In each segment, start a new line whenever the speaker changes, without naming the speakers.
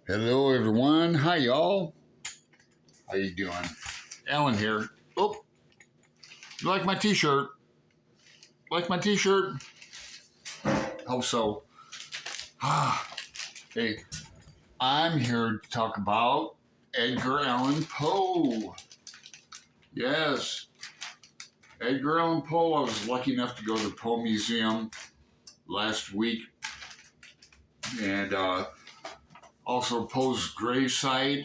Hello, everyone. Hi, y'all. How you doing? Alan here. Oh, you like my T-shirt? Like my T-shirt? Hope so. Hey, I'm here to talk about Edgar Allan Poe. Yes, Edgar Allan Poe. I was lucky enough to go to the Poe Museum last week, and also Poe's gravesite.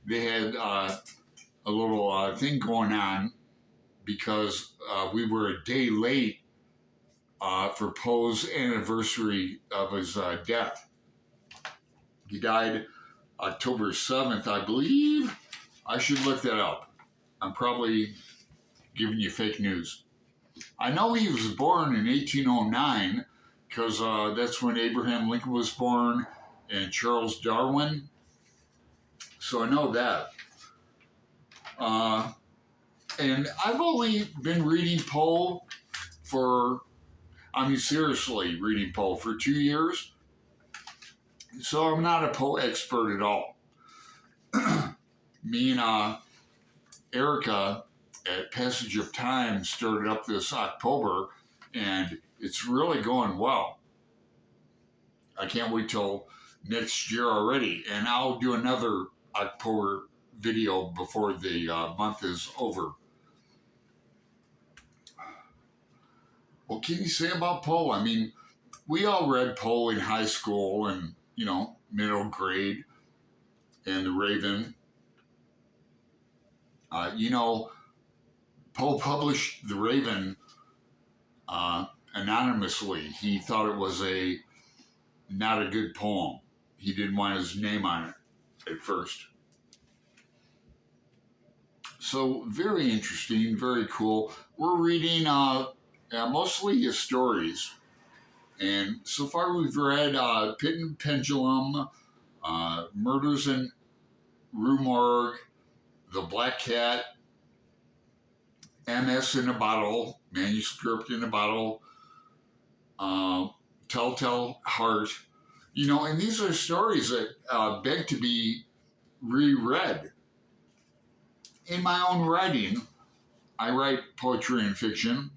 They had a little thing going on because we were a day late for Poe's anniversary of his death. He died October 7th, I believe. I should look that up. I'm probably giving you fake news. I know he was born in 1809 because that's when Abraham Lincoln was born and Charles Darwin. So I know that. And I've only been reading Poe seriously reading Poe for 2 years. So I'm not a Poe expert at all. Me and Erica at Passage of Time started up this October, and it's really going well. I can't wait till next year already, and I'll do another October video before the month is over. What can you say about Poe? I mean, we all read Poe in high school and, middle grade, and The Raven. Poe published The Raven anonymously. He thought it was not a good poem. He didn't want his name on it at first. So very interesting, very cool. We're reading mostly his stories. And so far we've read Pit and Pendulum, Murders in Rue Morgue, The Black Cat, MS in a Bottle, Manuscript in a Bottle, Telltale Heart. And these are stories that beg to be reread. In my own writing, I write poetry and fiction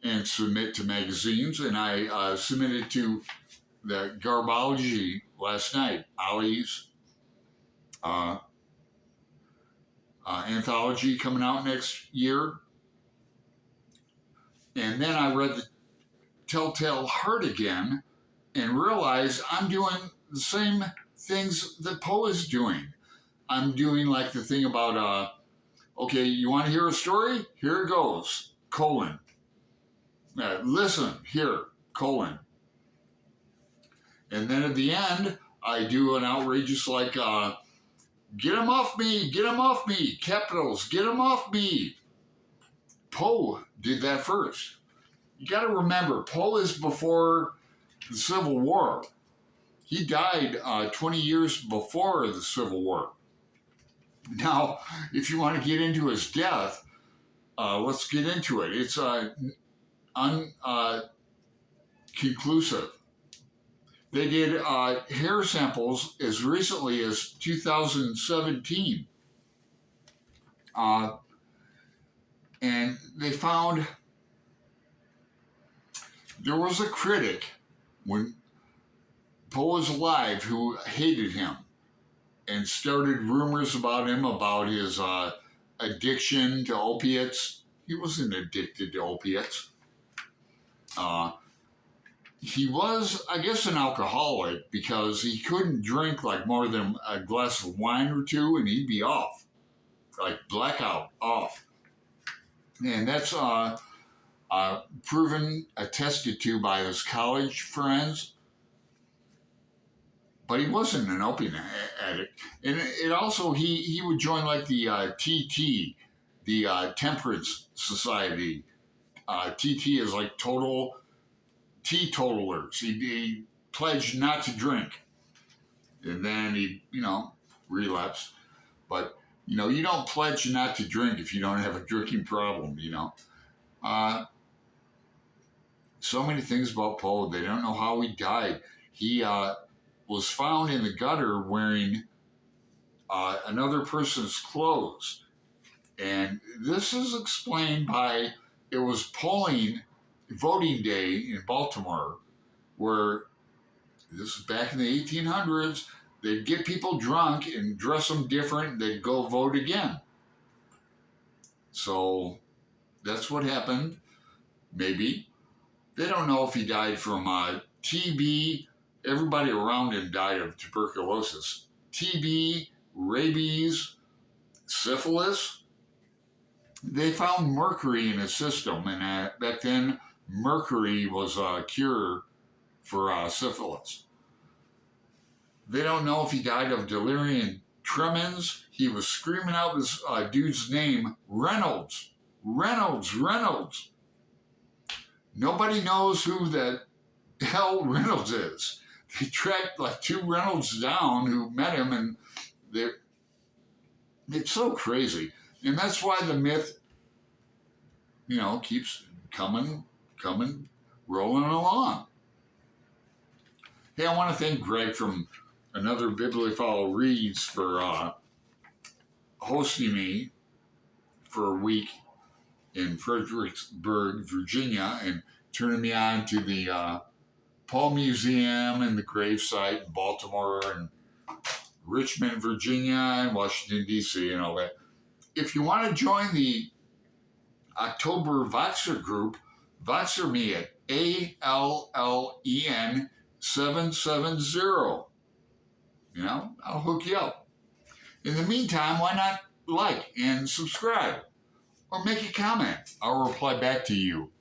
and submit to magazines, and I submitted to the Garbology last night, Olly's anthology coming out next year. And then I read the Telltale Heart again and realized I'm doing the same things that Poe is doing. I'm doing like the thing about, okay, you want to hear a story? Here it goes, colon. Listen, here, colon. And then at the end, I do an outrageous like, get him off me, capitals, get him off me. Poe did that first. You got to remember, Poe is before the Civil War. He died 20 years before the Civil War. Now, if you want to get into his death, let's get into it. It's unconclusive. They did hair samples as recently as 2017. And they found there was a critic when Poe was alive who hated him and started rumors about him, about his addiction to opiates. He wasn't addicted to opiates. He was, I guess, an alcoholic because he couldn't drink like more than a glass of wine or two and he'd be off, like blackout off. And that's proven, attested to by his college friends. But he wasn't an opium addict. And it also, he would join like the TT, the Temperance Society. TT is like total teetotalers. He pledged not to drink. And then he, relapsed. But, you don't pledge not to drink if you don't have a drinking problem, So many things about Poe. They don't know how he died. He was found in the gutter wearing another person's clothes. And this is explained by, it was voting day in Baltimore, where this is back in the 1800s, they'd get people drunk and dress them different, and they'd go vote again. So that's what happened, maybe. They don't know if he died from TB. Everybody around him died of tuberculosis. TB, rabies, syphilis. They found mercury in his system, and back then, mercury was a cure for syphilis. They don't know if he died of delirium tremens. He was screaming out this dude's name, Reynolds, Reynolds, Reynolds. Nobody knows who the hell Reynolds is. They tracked like 2 Reynolds down who met him, and it's so crazy. And that's why the myth, keeps coming, rolling along. Hey, I want to thank Greg from Another Bibliophile Reads for hosting me for a week in Fredericksburg, Virginia, and turning me on to the Poe Museum and the gravesite in Baltimore and Richmond, Virginia, and Washington, D.C., and all that. If you want to join the October Voxer group, Voxer me at ALLEN 770. I'll hook you up. In the meantime, why not like and subscribe? Or make a comment. I'll reply back to you.